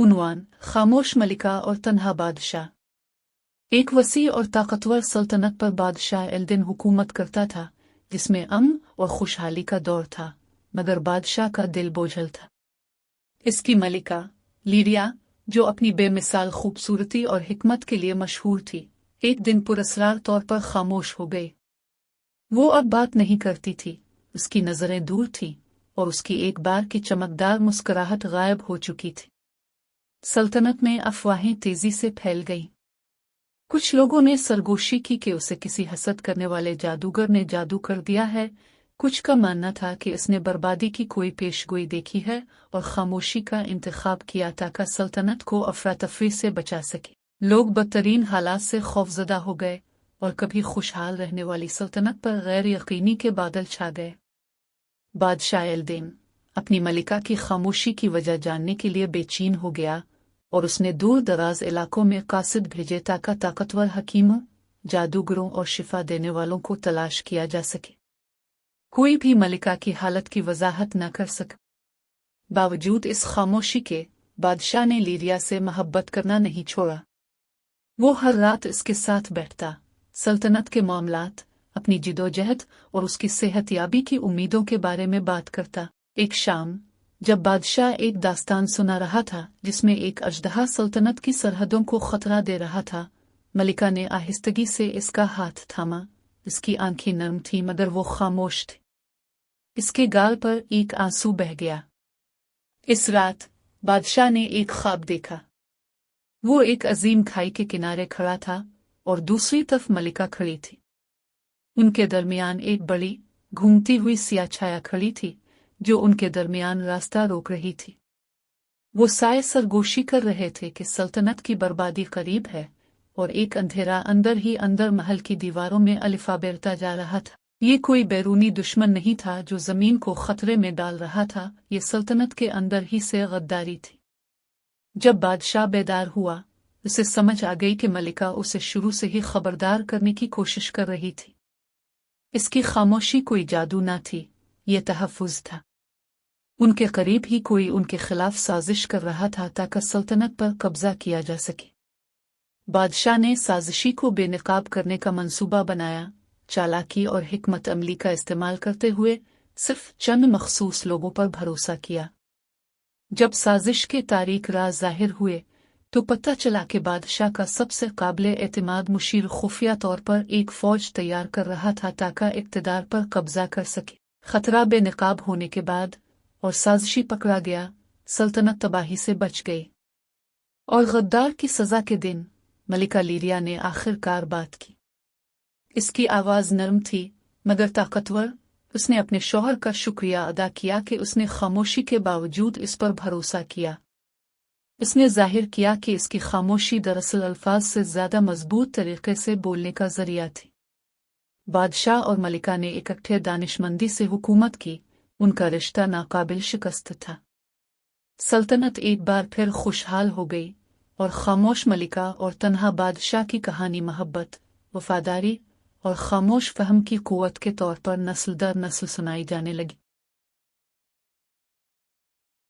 उन्वान, खामोश मलिका और तन्हा बादशाह। एक वसी और ताकतवर सल्तनत पर बादशाह एल्दिन हुकूमत करता था, जिसमें अमन और खुशहाली का दौर था, मगर बादशाह का दिल बोझल था। इसकी मलिका लीडिया, जो अपनी बेमिसाल खूबसूरती और हिकमत के लिए मशहूर थी, एक दिन पुरस्रार तौर पर खामोश हो गई। वो अब बात नहीं करती थी, उसकी नजरें दूर थीं और उसकी एक बार की चमकदार मुस्कुराहट गायब हो चुकी थी। सल्तनत में अफवाहें तेजी से फैल गईं। कुछ लोगों ने सरगोशी की कि उसे किसी हसद करने वाले जादूगर ने जादू कर दिया है, कुछ का मानना था कि उसने बर्बादी की कोई पेशगोई देखी है और खामोशी का इंतखाब किया ताकि सल्तनत को अफरा-तफरी से बचा सके। लोग बदतरीन हालात से खौफजदा हो गए और कभी खुशहाल रहने वाली सल्तनत पर गैर यकीनी के बादल छा गए। बादशाह एल्दिन अपनी मलिका की खामोशी की वजह जानने के लिए बेचैन हो गया और उसने दूर दराज इलाकों में कासिद भेजे ताकि ताकतवर हकीमों, जादूगरों और शिफा देने वालों को तलाश किया जा सके। कोई भी मलिका की हालत की वजाहत न कर सका। बावजूद इस खामोशी के, बादशाह ने लीडिया से मोहब्बत करना नहीं छोड़ा। वो हर रात इसके साथ बैठता, सल्तनत के मामलात, अपनी जिदोजहद और उसकी सेहतयाबी की उम्मीदों के बारे में बात करता। एक शाम, जब बादशाह एक दास्तान सुना रहा था जिसमें एक अजदहा सल्तनत की सरहदों को खतरा दे रहा था, मलिका ने आहिस्तगी से इसका हाथ थामा। इसकी आंखें नर्म थीं मगर वो खामोश थी। इसके गाल पर एक आंसू बह गया। इस रात बादशाह ने एक ख्वाब देखा। वो एक अजीम खाई के किनारे खड़ा था और दूसरी तरफ मलिका खड़ी थी। उनके दरमियान एक बड़ी घूमती हुई सियाह छाया खड़ी थी जो उनके दरमियान रास्ता रोक रही थी। वो साए सरगोशी कर रहे थे कि सल्तनत की बर्बादी करीब है और एक अंधेरा अंदर ही अंदर महल की दीवारों में अलिफा बेरता जा रहा था। ये कोई बैरूनी दुश्मन नहीं था जो जमीन को खतरे में डाल रहा था, ये सल्तनत के अंदर ही से गद्दारी थी। जब बादशाह बेदार हुआ, उसे समझ आ गई कि मलिका उसे शुरू से ही खबरदार करने की कोशिश कर रही थी। इसकी खामोशी कोई जादू न थी, ये तहफ़्फ़ुज़ था। उनके करीब ही कोई उनके खिलाफ साजिश कर रहा था ताकि सल्तनत पर कब्जा किया जा सके। बादशाह ने साजिशी को बेनकाब करने का मंसूबा बनाया, चालाकी और हिकमत अमली का इस्तेमाल करते हुए सिर्फ चंद मखसूस लोगों पर भरोसा किया। जब साजिश के तारीख राज जाहिर हुए तो पता चला कि बादशाह का सबसे काबिले एतमाद मुशीर खुफिया तौर पर एक फौज तैयार कर रहा था ताकि इक़्तिदार पर कब्जा कर सके। खतरा बेनकाब होने के बाद और साजिशी पकड़ा गया, सल्तनत तबाही से बच गई। और गद्दार की सजा के दिन मलिका लीडिया ने आखिरकार बात की। इसकी आवाज़ नरम थी मगर ताकतवर। उसने अपने शौहर का शुक्रिया अदा किया कि उसने खामोशी के बावजूद इस पर भरोसा किया। इसने जाहिर किया कि इसकी खामोशी दरअसल अल्फाज से ज़्यादा मजबूत तरीके से बोलने का जरिया थी। बादशाह और मलिका ने इकट्ठे दानिशमंदी से हुकूमत की। उनका रिश्ता नाकाबिल शिकस्त था। सल्तनत एक बार फिर खुशहाल हो गई और खामोश मलिका और तन्हा बादशाह की कहानी मोहब्बत, वफादारी और खामोश फहम की कुव्वत के तौर पर नस्ल दर नस्ल सुनाई जाने लगी।